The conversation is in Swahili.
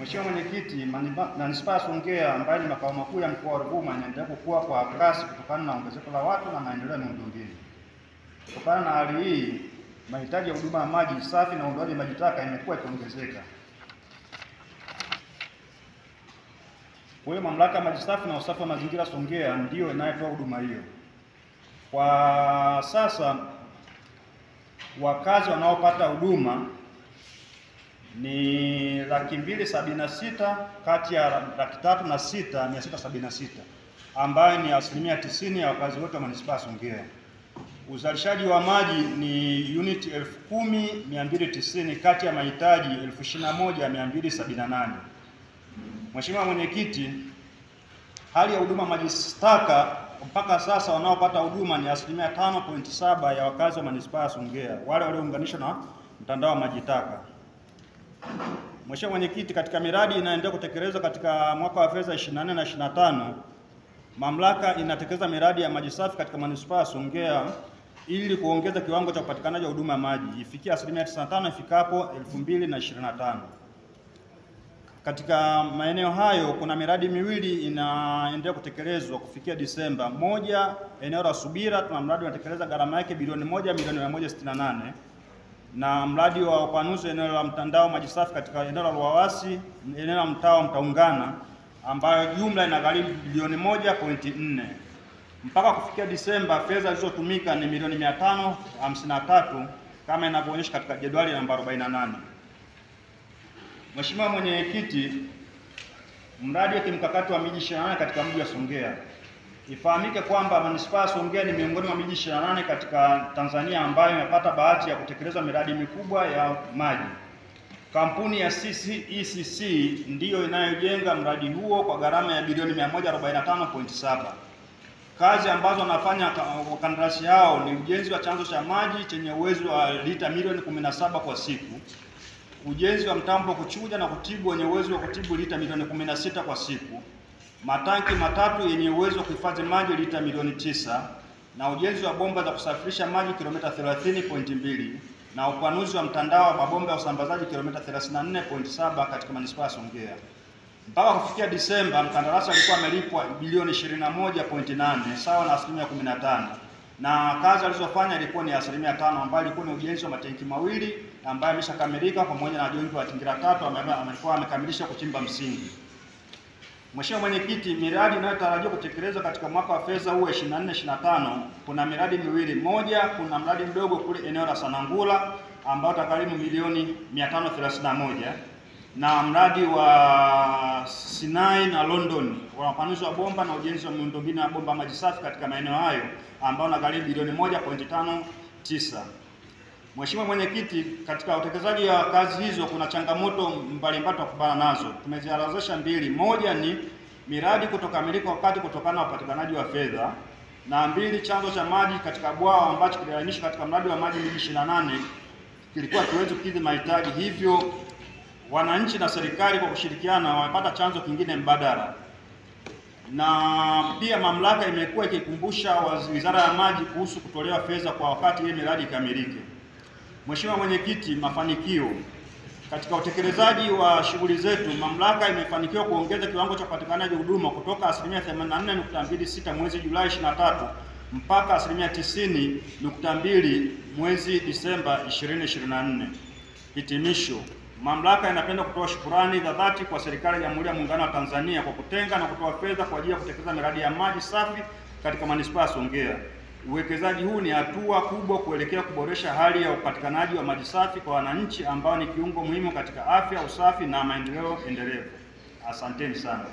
Mheshimiwa Mwenyekiti, Manispaa ya Songea ambayo ni makao makuu ya mkoa wa Ruvuma inaendelea kukua kwa kasi kutokana na ongezeko la watu na maendeleo ya miundombinu. Kutokana na hali hii, mahitaji ya huduma ya maji safi na uondoaji maji taka imekuwa ikiongezeka. Kwa hiyo Mamlaka ya Maji Safi na Usafi wa Mazingira Songea ndiyo inayotoa huduma hiyo. Kwa sasa wakazi wanaopata huduma ni 276 kati ya 306,676 ambayo ni 90% ya wakazi wote wa Manispaa ya Songea. Uzalishaji wa maji ni unit 10,290 kati ya mahitaji 21,278. Mheshimiwa Mwenyekiti, hali ya huduma maji taka mpaka sasa wanaopata huduma ni 5.7% ya wakazi wa Manispaa ya Songea, wale waliounganishwa na mtandao wa maji taka. Mheshimiwa Mwenyekiti, katika miradi inaendelea kutekelezwa katika mwaka wa fedha 24 na 25, mamlaka inatekeleza miradi ya maji safi katika Manispaa ya Songea ili kuongeza kiwango cha upatikanaji wa huduma ya maji ifikie 95% ifikapo 2025. Katika maeneo hayo kuna miradi miwili inaendelea kutekelezwa kufikia Disemba. Moja, eneo la Subira, tuna mradi unatekeleza gharama yake bilioni 1,168, na mradi wa upanuzi eneo la mtandao maji safi katika eneo la Luawasi, eneo la mtaa wa Mtaungana, ambayo jumla inagharimu bilioni 1.4. Mpaka kufikia Disemba fedha zilizotumika ni milioni 553 kama inavyoonyeshwa katika jedwali namba 48. Mheshimiwa Mwenyekiti, mradi wa kimkakati wa miji 28 katika mji wa Songea. Ifahamike kwamba Manispaa ya Songea ni miongoni mwa miji 28 katika Tanzania ambayo imepata bahati ya kutekeleza miradi mikubwa ya maji. Kampuni ya CCECC ndiyo inayojenga mradi huo kwa gharama ya bilioni 145.7. Kazi ambazo wanafanya wakandarasi hao ni ujenzi wa chanzo cha maji chenye uwezo wa lita milioni 17 kwa siku, ujenzi wa mtambo kuchuja na kutibu wenye uwezo wa kutibu lita milioni 16 kwa siku, matanki matatu yenye uwezo wa kuhifadhi maji lita milioni 9, na ujenzi wa bomba za kusafirisha maji kilomita 30.2, na upanuzi wa mtandao wa mabomba ya usambazaji kilomita 34.7 katika Manispaa ya Songea. Mpaka kufikia Disemba, mkandarasi alikuwa amelipwa bilioni 21.8 sawa na 15%, na kazi alizofanya ilikuwa ni 5%, ambayo ilikuwa ni ujenzi wa matenki mawili ambayo yameshakamilika pamoja na ujenzi wa tingira 3 ambayo amekuwa amekamilisha kuchimba msingi. Mheshimiwa Mwenyekiti, miradi inayotarajiwa kutekelezwa katika mwaka wa fedha huu 24/25 kuna miradi miwili. Moja, kuna mradi mdogo kule eneo la Sanangula ambao utagharimu milioni 531, na mradi wa Sinai na London wa upanuzi wa bomba na ujenzi wa miundombinu ya bomba maji safi katika maeneo hayo ambao unagharimu bilioni 1.59. Mheshimiwa Mwenyekiti, katika utekelezaji wa kazi hizo kuna changamoto mbalimbali tukubana nazo. Tumeziarazesha mbili. Moja ni miradi kutokamilika wakati kutokana na upatikanaji wa fedha, na mbili, chanzo cha maji katika bwawa ambacho kiliainishwa katika mradi wa maji miji 28 kilikuwa kiwezi kukidhi mahitaji, hivyo wananchi na serikali kwa kushirikiana wamepata chanzo kingine mbadala. Na pia mamlaka imekuwa ikikumbusha Wizara ya Maji kuhusu kutolewa fedha kwa wakati ili miradi ikamilike. Mheshimiwa Mwenyekiti, mafanikio katika utekelezaji wa shughuli zetu, mamlaka imefanikiwa kuongeza kiwango cha upatikanaji huduma kutoka 84.26 mwezi Julai 23 mpaka 90.2 mwezi Disemba 2024. Hitimisho, mamlaka inapenda kutoa shukrani za dhati kwa serikali ya Jamhuri ya Muungano wa Tanzania kwa kutenga na kutoa fedha kwa ajili ya kutekeleza miradi ya maji safi katika Manispaa ya Songea. Uwekezaji huu ni hatua kubwa kuelekea kuboresha hali ya upatikanaji wa maji safi kwa wananchi ambao ni kiungo muhimu katika afya, usafi na maendeleo endelevu. Asanteni sana.